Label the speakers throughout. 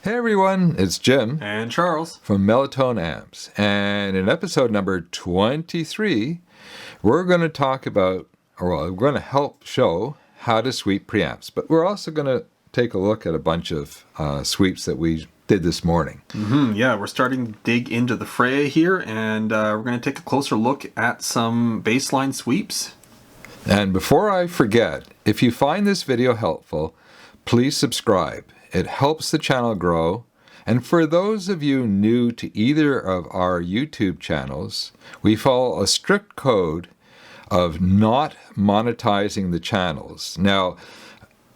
Speaker 1: Hey everyone, it's Jim
Speaker 2: and Charles
Speaker 1: from Mellow Amps, and in episode number 23 we're going to talk about, we're going to help show how to sweep preamps, but we're also going to take a look at a bunch of sweeps that we did this morning.
Speaker 2: Yeah, we're starting to dig into the Freya here, and we're going to take a closer look at some baseline sweeps.
Speaker 1: And before I forget, if you find this video helpful, please subscribe. It helps the channel grow. And for those of you new to either of our YouTube channels, we follow a strict code of not monetizing the channels. Now,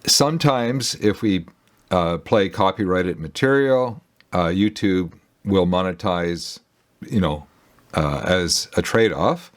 Speaker 1: sometimes if we play copyrighted material, YouTube will monetize, as a trade-off.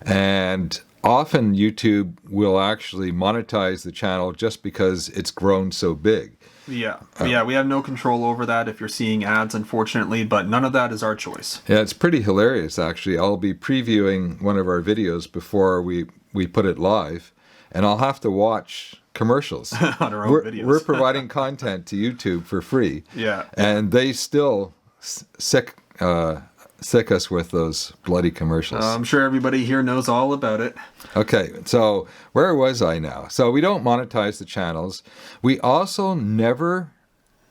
Speaker 1: And often YouTube will actually monetize the channel just because it's grown so big.
Speaker 2: Yeah, we have no control over that if you're seeing ads, unfortunately, but none of that is our choice.
Speaker 1: Yeah, it's pretty hilarious, actually. I'll be previewing one of our videos before we put it live, and I'll have to watch commercials.
Speaker 2: On our own videos.
Speaker 1: We're providing content to YouTube for free.
Speaker 2: Yeah.
Speaker 1: And they still sick us with those bloody commercials.
Speaker 2: I'm sure everybody here knows all about it.
Speaker 1: Okay, so where was I now? So we don't monetize the channels. We also never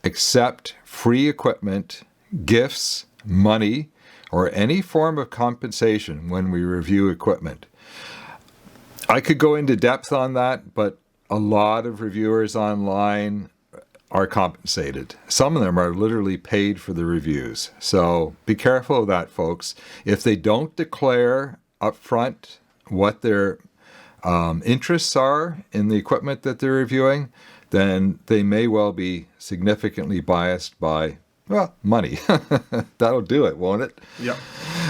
Speaker 1: accept free equipment, gifts, money, or any form of compensation when we review equipment. I could go into depth on that, but a lot of reviewers online are compensated. Some of them are literally paid for the reviews. So be careful of that, folks. If they don't declare up front what their interests are in the equipment that they're reviewing, then they may well be significantly biased by, money. That'll do it, won't it?
Speaker 2: Yep.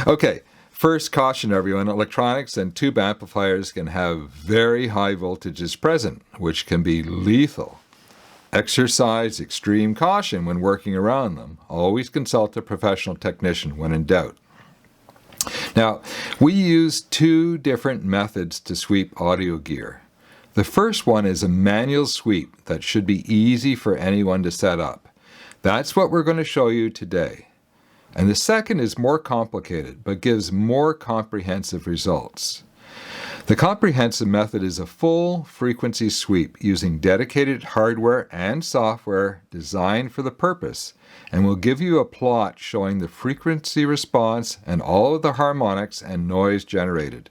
Speaker 1: Okay. First, caution everyone, electronics and tube amplifiers can have very high voltages present, which can be lethal. Exercise extreme caution when working around them. Always consult a professional technician when in doubt. Now, we use two different methods to sweep audio gear. The first one is a manual sweep that should be easy for anyone to set up. That's what we're going to show you today. And the second is more complicated, but gives more comprehensive results. The comprehensive method is a full frequency sweep using dedicated hardware and software designed for the purpose, and will give you a plot showing the frequency response and all of the harmonics and noise generated.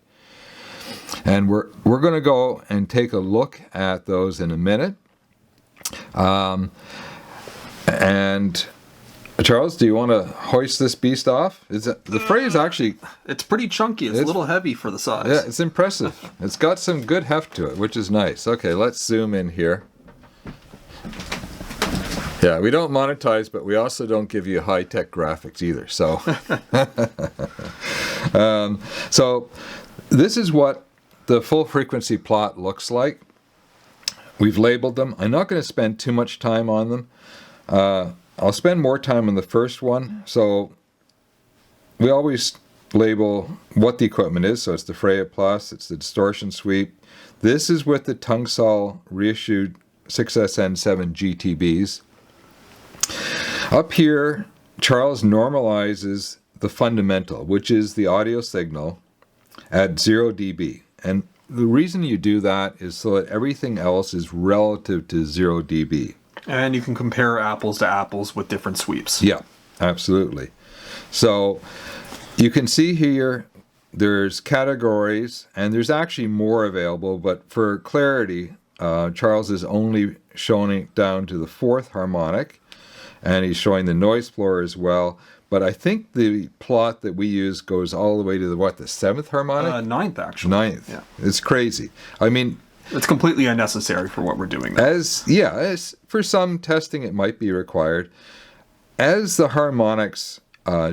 Speaker 1: And we're going to go and take a look at those in a minute. And Charles, do you want to hoist this beast off? The Freya is actually...
Speaker 2: It's pretty chunky. It's a little heavy for the size.
Speaker 1: Yeah, it's impressive. It's got some good heft to it, which is nice. Okay, let's zoom in here. Yeah, we don't monetize, but we also don't give you high-tech graphics either. So, so this is what the full frequency plot looks like. We've labeled them. I'm not going to spend too much time on them. I'll spend more time on the first one. So we always label what the equipment is. So it's the Freya Plus, it's the distortion sweep. This is with the tung-sol reissued 6SN7 GTBs. Up here, Charles normalizes the fundamental, which is the audio signal, at 0 dB. And the reason you do that is so that everything else is relative to 0 dB.
Speaker 2: And you can compare apples to apples with different sweeps.
Speaker 1: Yeah, absolutely. So you can see here there's categories, and there's actually more available, but for clarity, Charles is only showing it down to the 4th harmonic, and he's showing the noise floor as well. But I think the plot that we use goes all the way to the 7th harmonic?
Speaker 2: 9th, actually.
Speaker 1: 9th.
Speaker 2: Yeah.
Speaker 1: It's crazy. I mean...
Speaker 2: It's completely unnecessary for what we're doing.
Speaker 1: As for some testing it might be required. As the harmonics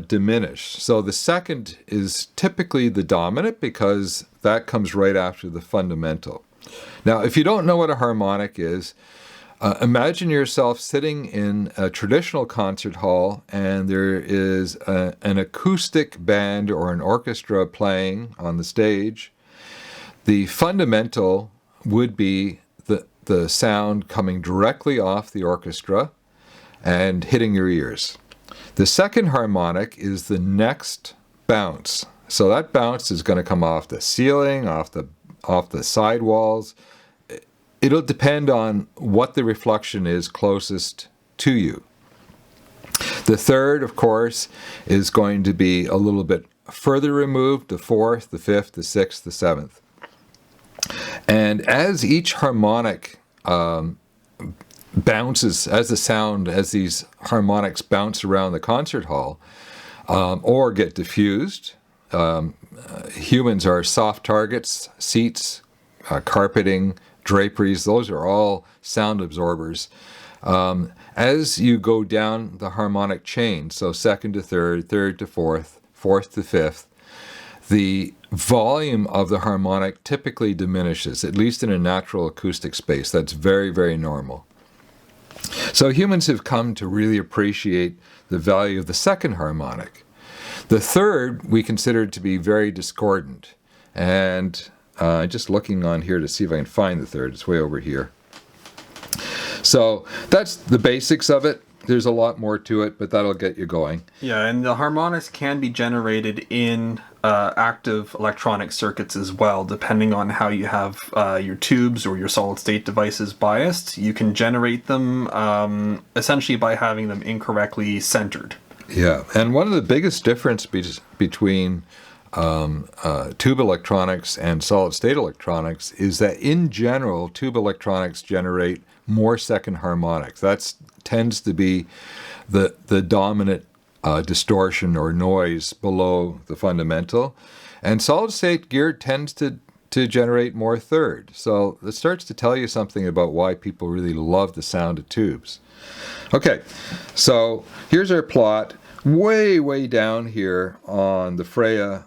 Speaker 1: diminish, so the second is typically the dominant because that comes right after the fundamental. Now, if you don't know what a harmonic is, imagine yourself sitting in a traditional concert hall and there is an acoustic band or an orchestra playing on the stage. The fundamental would be the sound coming directly off the orchestra, and hitting your ears. The second harmonic is the next bounce. So that bounce is going to come off the ceiling, off the side walls. It'll depend on what the reflection is closest to you. The third, of course, is going to be a little bit further removed, the fourth, the fifth, the sixth, the seventh. And as each harmonic bounces, as these harmonics bounce around the concert hall or get diffused, humans are soft targets, seats, carpeting, draperies, those are all sound absorbers. As you go down the harmonic chain, so second to third, third to fourth, fourth to fifth, the volume of the harmonic typically diminishes, at least in a natural acoustic space. That's very, very normal. So humans have come to really appreciate the value of the second harmonic. The third we consider to be very discordant. And just looking on here to see if I can find the third. It's way over here. So that's the basics of it. There's a lot more to it, but that'll get you going.
Speaker 2: Yeah, and the harmonics can be generated in active electronic circuits as well, depending on how you have your tubes or your solid-state devices biased. You can generate them essentially by having them incorrectly centered.
Speaker 1: Yeah, and one of the biggest difference between tube electronics and solid-state electronics is that in general, tube electronics generate more second harmonics. That tends to be the dominant distortion or noise below the fundamental. And solid-state gear tends to generate more third. So it starts to tell you something about why people really love the sound of tubes. Okay, so here's our plot. Way down here on the Freya,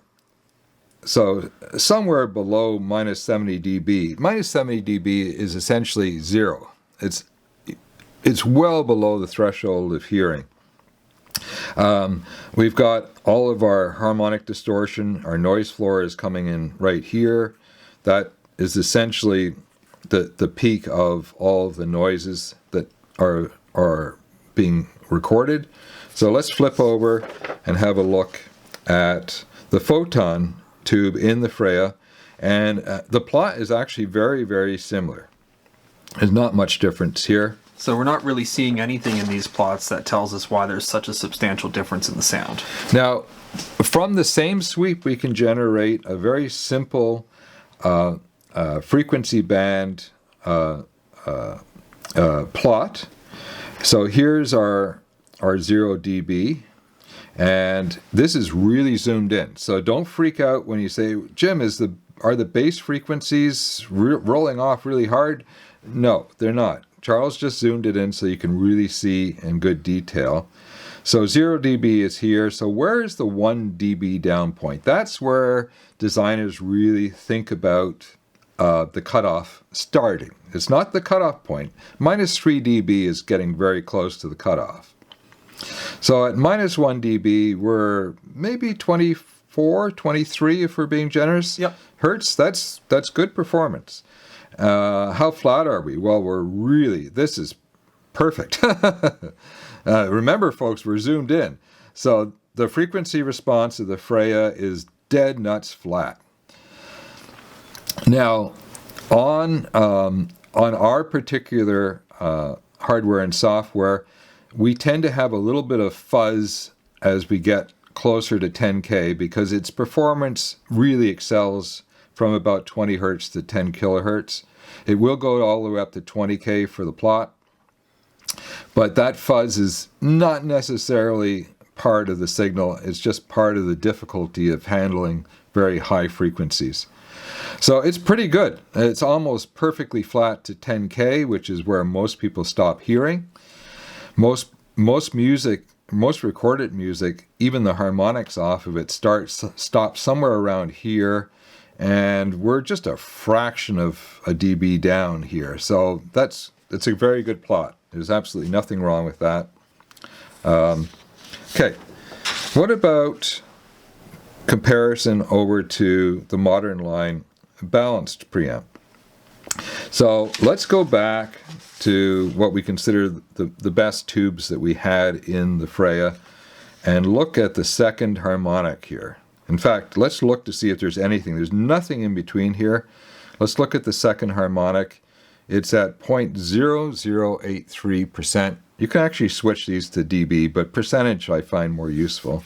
Speaker 1: so somewhere below minus 70 dB. Minus 70 dB is essentially zero. It's well below the threshold of hearing. We've got all of our harmonic distortion. Our noise floor is coming in right here. That is essentially the peak of all of the noises that are being recorded. So let's flip over and have a look at the photon tube in the Freya. And the plot is actually very, very similar. There's not much difference here.
Speaker 2: So we're not really seeing anything in these plots that tells us why there's such a substantial difference in the sound.
Speaker 1: Now, from the same sweep, we can generate a very simple frequency band plot. So here's our 0 dB, and this is really zoomed in. So don't freak out when you say, Jim, are the bass frequencies rolling off really hard? No, they're not. Charles just zoomed it in so you can really see in good detail. So 0 dB is here. So where is the 1 dB down point? That's where designers really think about the cutoff starting. It's not the cutoff point. Minus 3 dB is getting very close to the cutoff. So at minus 1 dB, we're maybe 24, 23 if we're being generous.
Speaker 2: Yep.
Speaker 1: Hertz, that's good performance. How flat are we? Well, this is perfect. Remember, folks, we're zoomed in. So the frequency response of the Freya is dead nuts flat. Now, on our particular hardware and software, we tend to have a little bit of fuzz as we get closer to 10K because its performance really excels from about 20 hertz to 10 kilohertz. It will go all the way up to 20K for the plot, but that fuzz is not necessarily part of the signal. It's just part of the difficulty of handling very high frequencies. So it's pretty good. It's almost perfectly flat to 10K, which is where most people stop hearing. Most recorded music, even the harmonics off of it, stop somewhere around here, and we're just a fraction of a dB down here. So it's a very good plot. There's absolutely nothing wrong with that. Okay, what about comparison over to the modern line balanced preamp? So let's go back to what we consider the best tubes that we had in the Freya and look at the second harmonic here. In fact, let's look to see if there's anything. There's nothing in between here. Let's look at the second harmonic. It's at 0.0083%. You can actually switch these to dB, but percentage I find more useful.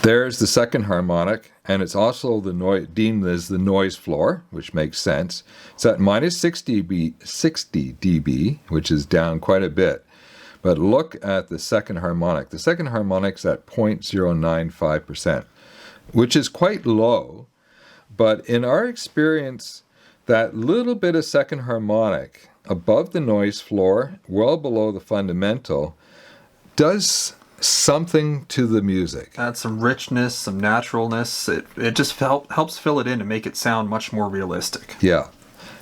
Speaker 1: There's the second harmonic, and it's also deemed as the noise floor, which makes sense. It's at minus 60 dB, which is down quite a bit. But look at the second harmonic. The second harmonic's at 0.095%, which is quite low. But in our experience, that little bit of second harmonic above the noise floor, well below the fundamental, does something to the music.
Speaker 2: Adds some richness, some naturalness. It just helps fill it in and make it sound much more realistic.
Speaker 1: Yeah.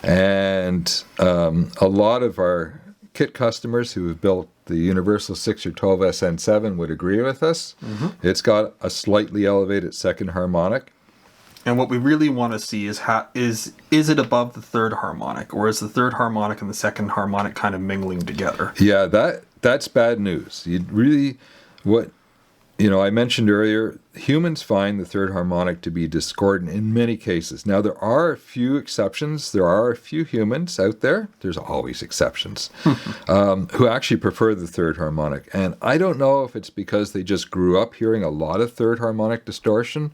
Speaker 1: And a lot of our kit customers who have built the Universal 6 or 12 SN7 would agree with us. Mm-hmm. It's got a slightly elevated second harmonic.
Speaker 2: And what we really want to see is is it above the third harmonic, or is the third harmonic and the second harmonic kind of mingling together?
Speaker 1: Yeah, that's bad news. I mentioned earlier, humans find the third harmonic to be discordant in many cases. Now, there are a few exceptions. There are a few humans out there, there's always exceptions, who actually prefer the third harmonic. And I don't know if it's because they just grew up hearing a lot of third harmonic distortion.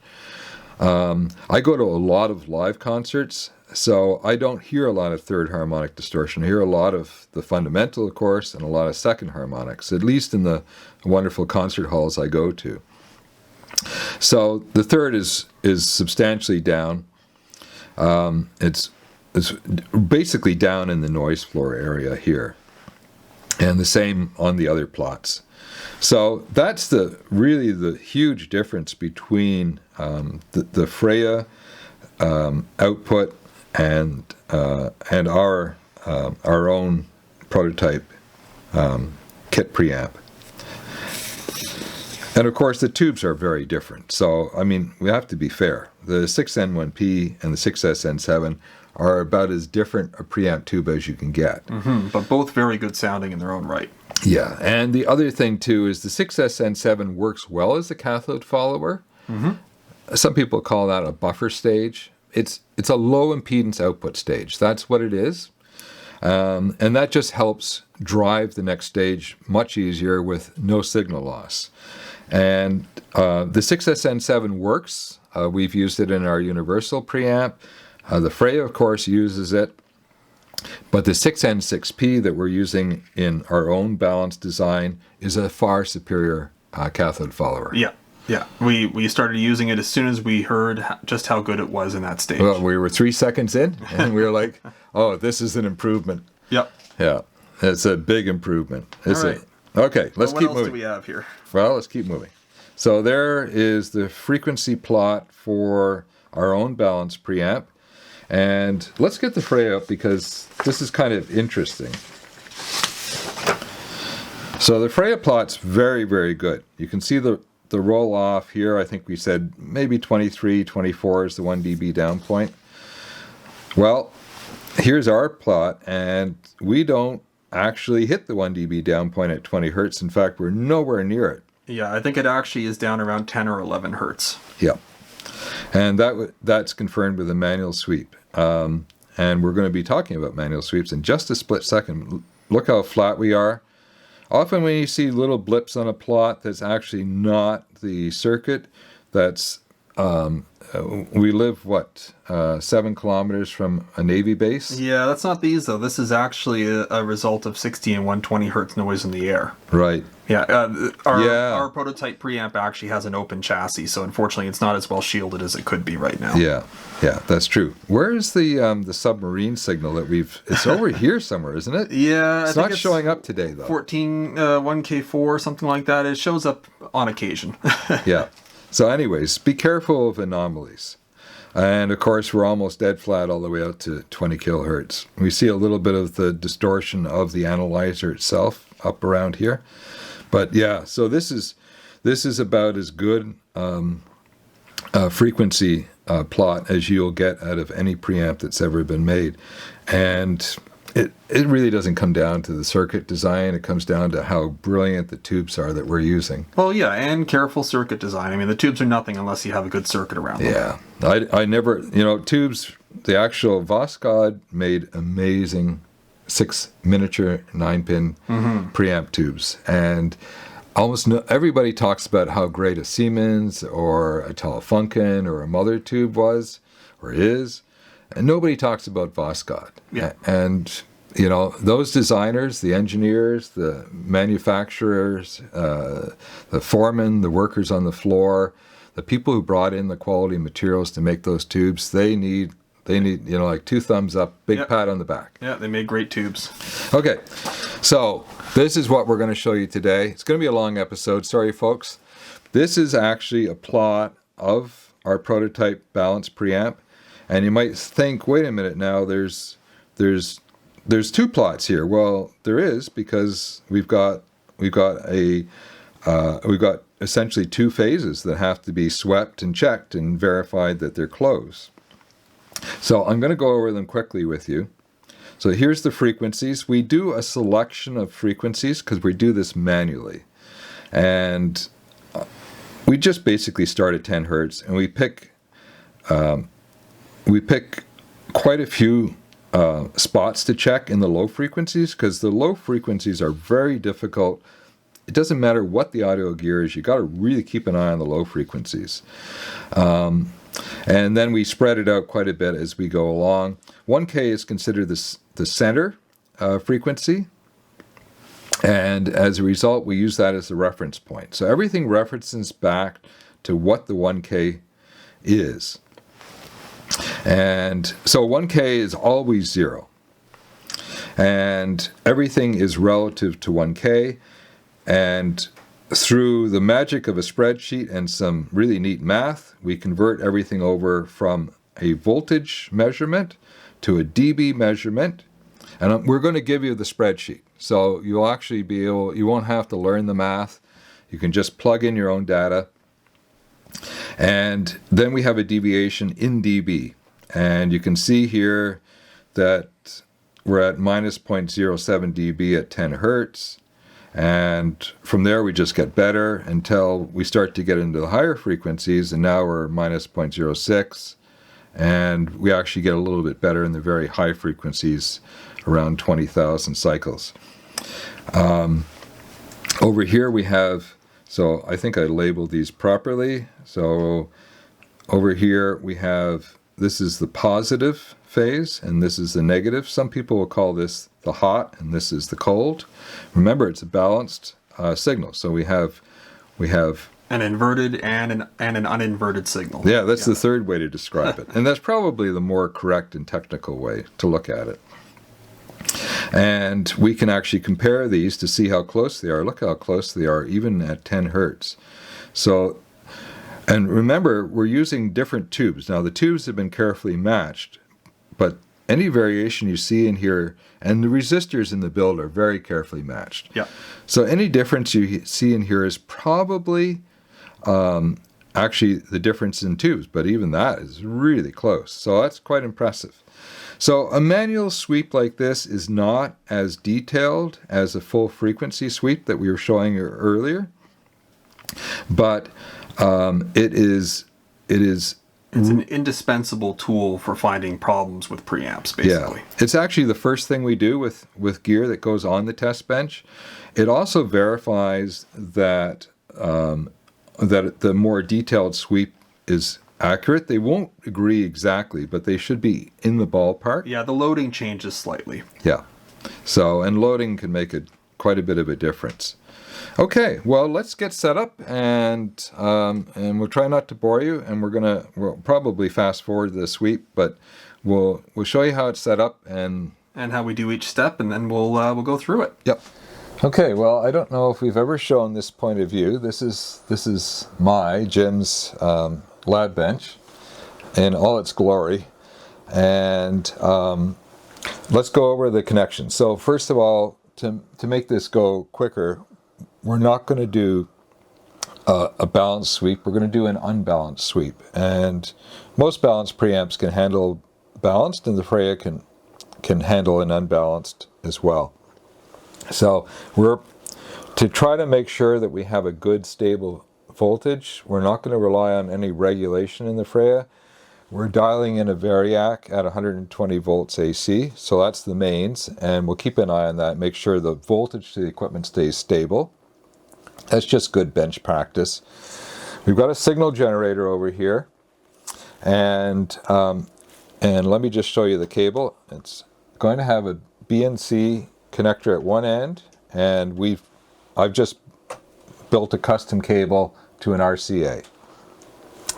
Speaker 1: I go to a lot of live concerts, so I don't hear a lot of third harmonic distortion. I hear a lot of the fundamental, of course, and a lot of second harmonics, at least in the wonderful concert halls I go to. So the third is substantially down. It's basically down in the noise floor area here, and the same on the other plots. So that's really the huge difference between the Freya output and our own prototype kit preamp. And of course, the tubes are very different. So, I mean, we have to be fair. The 6N1P and the 6SN7 are about as different a preamp tube as you can get.
Speaker 2: Mm-hmm, but both very good sounding in their own right.
Speaker 1: Yeah, and the other thing, too, is the 6SN7 works well as a cathode follower. Mm-hmm. Some people call that a buffer stage. It's a low impedance output stage. That's what it is. And that just helps drive the next stage much easier with no signal loss. And the 6SN7 works. We've used it in our universal preamp. The Freya, of course, uses it. But the 6N6P that we're using in our own balanced design is a far superior cathode follower.
Speaker 2: Yeah. Yeah, we started using it as soon as we heard just how good it was in that stage.
Speaker 1: Well, we were 3 seconds in, and we were like, oh, this is an improvement.
Speaker 2: Yep.
Speaker 1: Yeah, it's a big improvement.
Speaker 2: All right.
Speaker 1: Okay, let's keep moving.
Speaker 2: What else do we have here?
Speaker 1: Well, let's keep moving. So there is the frequency plot for our own balanced preamp. And let's get the Freya up because this is kind of interesting. So the Freya plot's very, very good. You can see the roll off here. I think we said maybe 23, 24 is the 1 dB down point. Well, here's our plot, and we don't actually hit the 1 dB down point at 20 hertz. In fact, we're nowhere near it.
Speaker 2: Yeah, I think it actually is down around 10 or 11 hertz.
Speaker 1: Yeah. And that's confirmed with a manual sweep. And we're going to be talking about manual sweeps in just a split second. Look how flat we are. Often when you see little blips on a plot, that's actually not the circuit. That's we live, 7 kilometers from a Navy base?
Speaker 2: Yeah, that's not these, though. This is actually a result of 60 and 120 hertz noise in the air.
Speaker 1: Right.
Speaker 2: Yeah, our prototype preamp actually has an open chassis, so unfortunately it's not as well shielded as it could be right now.
Speaker 1: Yeah, that's true. Where is the submarine signal that it's over here somewhere, isn't it?
Speaker 2: Yeah.
Speaker 1: It's not showing up today, though.
Speaker 2: 1K4, something like that. It shows up on occasion.
Speaker 1: Yeah. So anyways, be careful of anomalies. And of course, we're almost dead flat all the way out to 20 kilohertz. We see a little bit of the distortion of the analyzer itself up around here. But yeah, so this is about as good frequency plot as you'll get out of any preamp that's ever been made. And it really doesn't come down to the circuit design. It comes down to how brilliant the tubes are that we're using.
Speaker 2: Well, yeah, and careful circuit design. I mean, the tubes are nothing unless you have a good circuit around them.
Speaker 1: Yeah, I never, tubes, the actual Voskhod made amazing 6 miniature 9-pin preamp tubes. And almost everybody talks about how great a Siemens or a Telefunken or a Mother tube was or is. And nobody talks about Voskhod.
Speaker 2: Yeah.
Speaker 1: And, those designers, the engineers, the manufacturers, the foremen, the workers on the floor, the people who brought in the quality materials to make those tubes, they need like 2 thumbs up, big pat on the back.
Speaker 2: Yeah, they made great tubes.
Speaker 1: Okay, so this is what we're going to show you today. It's going to be a long episode. Sorry, folks. This is actually a plot of our prototype balanced preamp. And you might think, wait a minute now, there's 2 plots here. Well, there is, because we've got essentially 2 phases that have to be swept and checked and verified that they're closed. So I'm going to go over them quickly with you. So here's the frequencies. We do a selection of frequencies because we do this manually. And we just basically start at 10 hertz and we pick quite a few spots to check in the low frequencies, because the low frequencies are very difficult. It doesn't matter what the audio gear is, you got to really keep an eye on the low frequencies. And then we spread it out quite a bit as we go along. 1K is considered the center frequency, and as a result we use that as the reference point. So everything references back to what the 1K is. And so 1K is always 0. And everything is relative to 1K. And through the magic of a spreadsheet and some really neat math, we convert everything over from a voltage measurement to a dB measurement. And we're going to give you the spreadsheet. So you'll actually you won't have to learn the math. You can just plug in your own data. And then we have a deviation in dB. And you can see here that we're at minus 0.07 dB at 10 hertz. And from there we just get better until we start to get into the higher frequencies, and now we're minus 0.06. And we actually get a little bit better in the very high frequencies, around 20,000 cycles. Over here we have, so I think I labeled these properly. So over here we have, this is the positive phase and this is the negative. Some people will call this the hot and this is the cold. Remember, it's a balanced signal. So we have
Speaker 2: an inverted and an uninverted signal.
Speaker 1: Yeah, that's the third way to describe it. And that's probably the more correct and technical way to look at it. And we can actually compare these to see how close they are. Look how close they are, even at 10 hertz. So, and remember, we're using different tubes. Now, the tubes have been carefully matched, but any variation you see in here, and the resistors in the build are very carefully matched.
Speaker 2: Yeah.
Speaker 1: So any difference you see in here is probably actually the difference in tubes, but even that is really close. So that's quite impressive. So a manual sweep like this is not as detailed as a full frequency sweep that we were showing you earlier, but it's
Speaker 2: an indispensable tool for finding problems with preamps, basically.
Speaker 1: Yeah. It's actually the first thing we do with gear that goes on the test bench. It also verifies that that the more detailed sweep is accurate. They won't agree exactly, but they should be in the ballpark.
Speaker 2: Yeah, the loading changes slightly.
Speaker 1: Yeah. So, and loading can make quite a bit of a difference. Okay, well, let's get set up, and we'll try not to bore you, and we'll probably fast forward the sweep, but we'll show you how it's set up and
Speaker 2: how we do each step, and then we'll go through it.
Speaker 1: Yep. Okay, well, I don't know if we've ever shown this point of view. This is Jim's lab bench in all its glory, and let's go over the connections. So first of all, to make this go quicker, we're not going to do a balanced sweep. We're going to do an unbalanced sweep. And most balanced preamps can handle balanced, and the Freya can can handle an unbalanced as well. So we're to try to make sure that we have a good stable voltage. We're not going to rely on any regulation in the Freya. We're dialing in a variac at 120 volts AC, so that's the mains, and we'll keep an eye on that, make sure the voltage to the equipment stays stable. That's just good bench practice. We've got a signal generator over here, and let me just show you the cable. It's going to have a BNC connector at one end, and I've just built a custom cable to an RCA.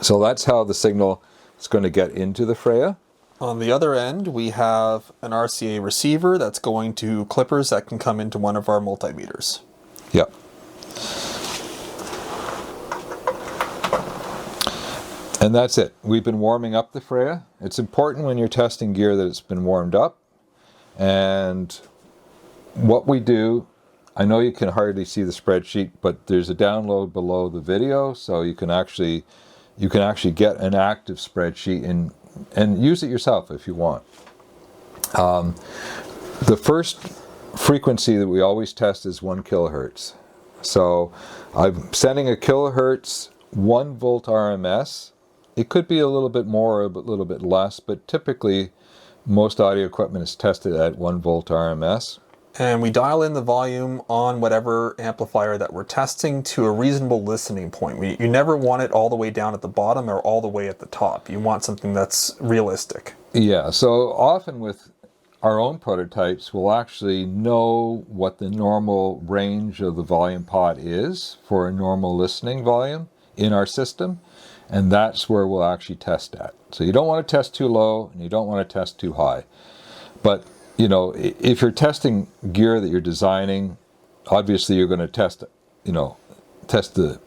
Speaker 1: So that's how the signal is going to get into the Freya.
Speaker 2: On the other end, we have an RCA receiver that's going to clippers that can come into one of our multimeters.
Speaker 1: Yep. And that's it. We've been warming up the Freya. It's important when you're testing gear that it's been warmed up. And what we do, I know you can hardly see the spreadsheet, but there's a download below the video, so you can actually get an active spreadsheet and use it yourself if you want. The first frequency that we always test is 1 kilohertz. So I'm sending a kilohertz 1 volt RMS. It could be a little bit more or a little bit less, but typically most audio equipment is tested at 1 volt RMS.
Speaker 2: And we dial in the volume on whatever amplifier that we're testing to a reasonable listening point. You never want it all the way down at the bottom or all the way at the top. You want something that's realistic.
Speaker 1: Yeah, so often with our own prototypes, we'll actually know what the normal range of the volume pot is for a normal listening volume in our system, and that's where we'll actually test at. So you don't want to test too low and you don't want to test too high. But you know, if you're testing gear that you're designing, obviously you're going to test the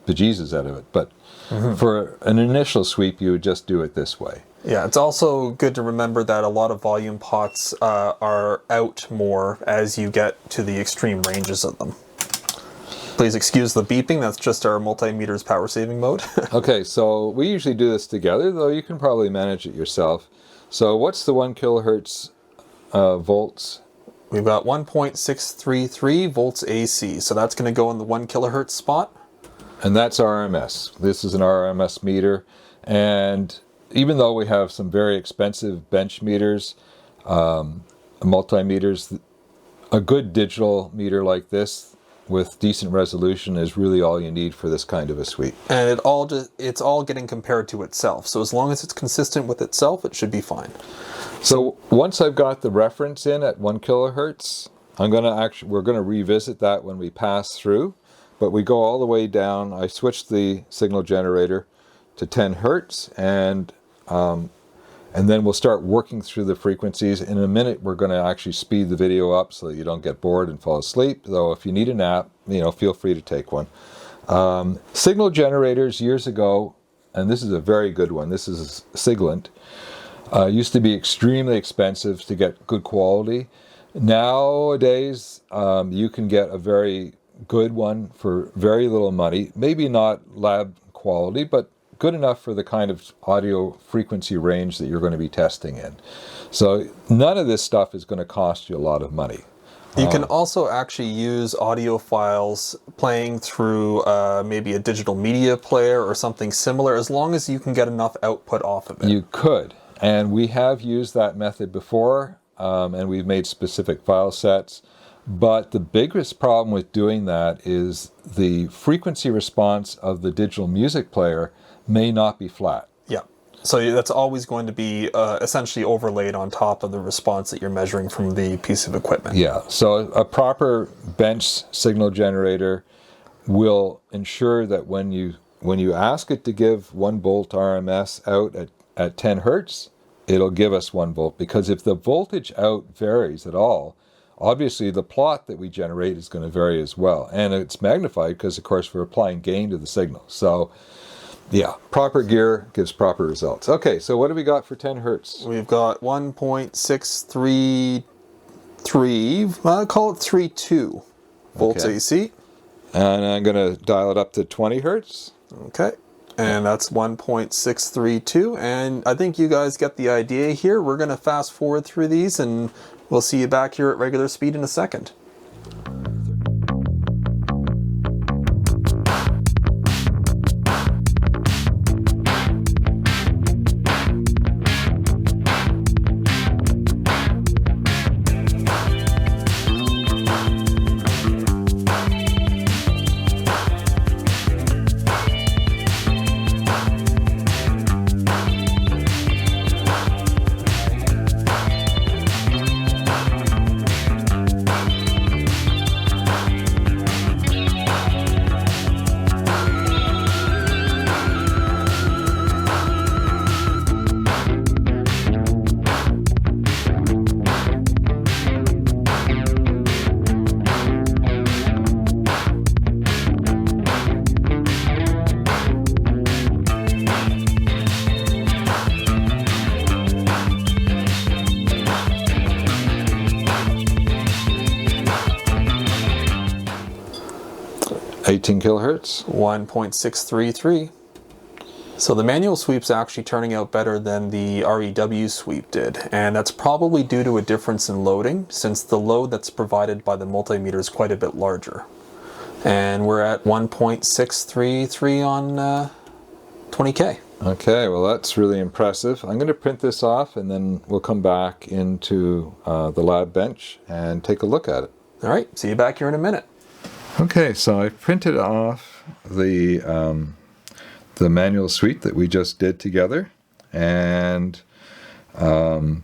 Speaker 1: bejesus out of it. But for an initial sweep, you would just do it this way.
Speaker 2: Yeah, it's also good to remember that a lot of volume pots are out more as you get to the extreme ranges of them. Please excuse the beeping, that's just our Multimeters power saving mode. Okay,
Speaker 1: so we usually do this together, though you can probably manage it yourself. So what's the 1 kilohertz volts?
Speaker 2: We've got 1.633 volts AC, so that's going to go in the 1 kilohertz spot.
Speaker 1: And that's RMS. This is an RMS meter, and even though we have some very expensive bench meters, multimeters, a good digital meter like this with decent resolution is really all you need for this kind of a sweep.
Speaker 2: And it's all getting compared to itself. So as long as it's consistent with itself, it should be fine.
Speaker 1: So once I've got the reference in at 1 kilohertz, we're going to revisit that when we pass through, but we go all the way down. I switched the signal generator to 10 hertz, and then we'll start working through the frequencies. In a minute, we're going to actually speed the video up so that you don't get bored and fall asleep. Though if you need a nap, feel free to take one. Signal generators years ago, and this is a very good one. This is Agilent. Used to be extremely expensive to get good quality. Nowadays, you can get a very good one for very little money. Maybe not lab quality, but good enough for the kind of audio frequency range that you're going to be testing in. So none of this stuff is going to cost you a lot of money.
Speaker 2: You can also actually use audio files playing through maybe a digital media player or something similar, as long as you can get enough output off of it.
Speaker 1: You could, and we have used that method before, and we've made specific file sets. But the biggest problem with doing that is the frequency response of the digital music player may not be flat.
Speaker 2: Yeah. So that's always going to be essentially overlaid on top of the response that you're measuring from the piece of equipment.
Speaker 1: Yeah. So a proper bench signal generator will ensure that when you ask it to give 1 volt RMS out at 10 hertz, it'll give us 1 volt. Because if the voltage out varies at all, obviously the plot that we generate is going to vary as well. And it's magnified because, of course, we're applying gain to the signal. So yeah, proper gear gives proper results. Okay, so what do we got for 10 hertz?
Speaker 2: We've got 1.633, I'll call it 32 volts AC.
Speaker 1: And I'm going to dial it up to 20 hertz.
Speaker 2: Okay, and that's 1.632. And I think you guys get the idea here. We're going to fast forward through these and We'll see you back here at regular speed in a second.
Speaker 1: kilohertz.
Speaker 2: 1.633. So the manual sweep's actually turning out better than the REW sweep did, and that's probably due to a difference in loading, since the load that's provided by the multimeter is quite a bit larger. And we're at 1.633 on 20K.
Speaker 1: Okay, well that's really impressive. I'm going to print this off and then we'll come back into the lab bench and take a look at it.
Speaker 2: All right, see you back here in a minute.
Speaker 1: Okay, so I printed off the manual sweep that we just did together, and so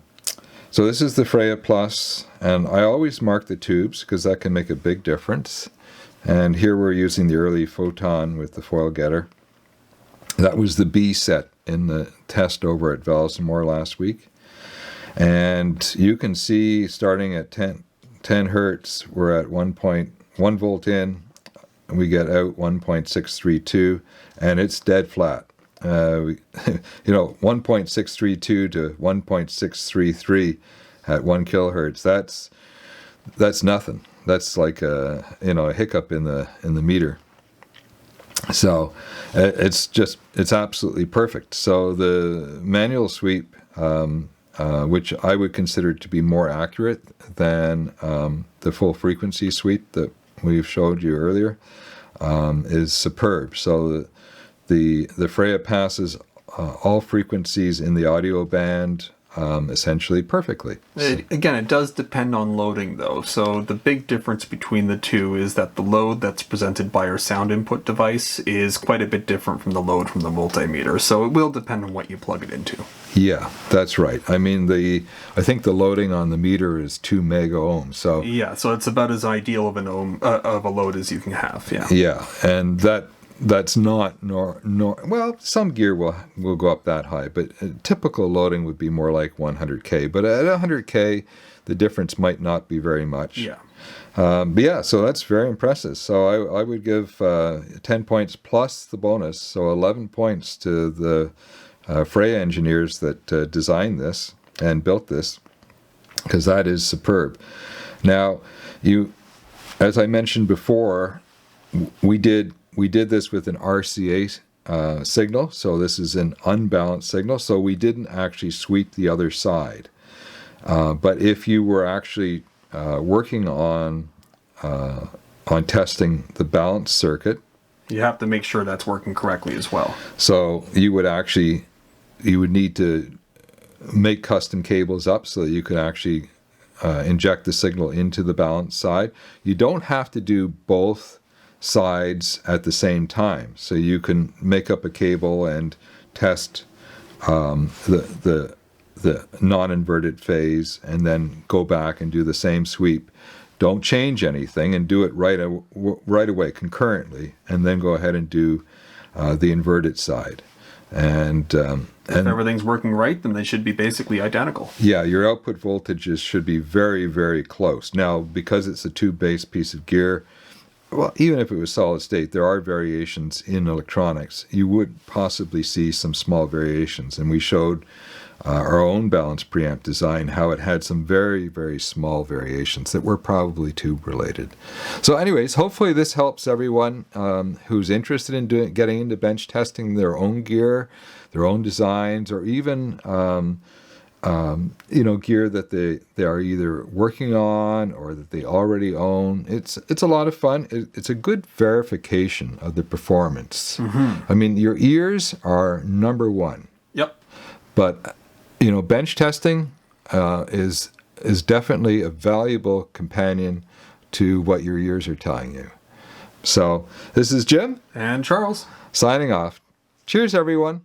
Speaker 1: this is the Freya Plus, and I always mark the tubes because that can make a big difference. And here we're using the early photon with the foil getter. That was the B set in the test over at Valves and More last week, and you can see starting at 10 hertz we're at 1.1 volt in, and we get out 1.632, and it's dead flat. 1.632 to 1.633 at 1 kilohertz. That's nothing. That's like a hiccup in the meter. So it's absolutely perfect. So the manual sweep, which I would consider to be more accurate than the full frequency sweep that we've showed you earlier, is superb. So the Freya passes all frequencies in the audio band essentially perfectly.
Speaker 2: Again, it does depend on loading though. So the big difference between the two is that the load that's presented by our sound input device is quite a bit different from the load from the multimeter. So it will depend on what you plug it into.
Speaker 1: Yeah, that's right. I mean, I think the loading on the meter is 2 mega ohms. So
Speaker 2: yeah, so it's about as ideal of an of a load as you can have. Yeah.
Speaker 1: Yeah, and that's not well, some gear will go up that high, but typical loading would be more like 100K. But at 100K, the difference might not be very much.
Speaker 2: Yeah.
Speaker 1: But yeah, so that's very impressive. So I would give 10 points plus the bonus, so 11 points to the Freya engineers that designed this and built this, because that is superb. Now, as I mentioned before, we did this with an RCA signal, so this is an unbalanced signal, so we didn't actually sweep the other side. But if you were actually working on testing the balanced circuit,
Speaker 2: you have to make sure that's working correctly as well.
Speaker 1: So you would need to make custom cables up so that you could actually inject the signal into the balanced side. You don't have to do both sides at the same time, so you can make up a cable and test the non-inverted phase and then go back and do the same sweep. Don't change anything and do it right away concurrently, and then go ahead and do the inverted side. And
Speaker 2: if everything's working right, then they should be basically identical.
Speaker 1: Yeah, your output voltages should be very, very close. Now, because it's a tube-based piece of gear, well, even if it was solid state, there are variations in electronics. You would possibly see some small variations, and we showed our own balanced preamp design how it had some very, very small variations that were probably tube related. So anyways, hopefully this helps everyone who's interested in getting into bench testing their own gear, their own designs, or even gear that they are either working on or that they already own. It's a lot of fun. It's a good verification of the performance. I mean, your ears are number one.
Speaker 2: Yep.
Speaker 1: But bench testing is definitely a valuable companion to what your ears are telling you. So this is Jim
Speaker 2: And Charles.
Speaker 1: signing off. Cheers, everyone.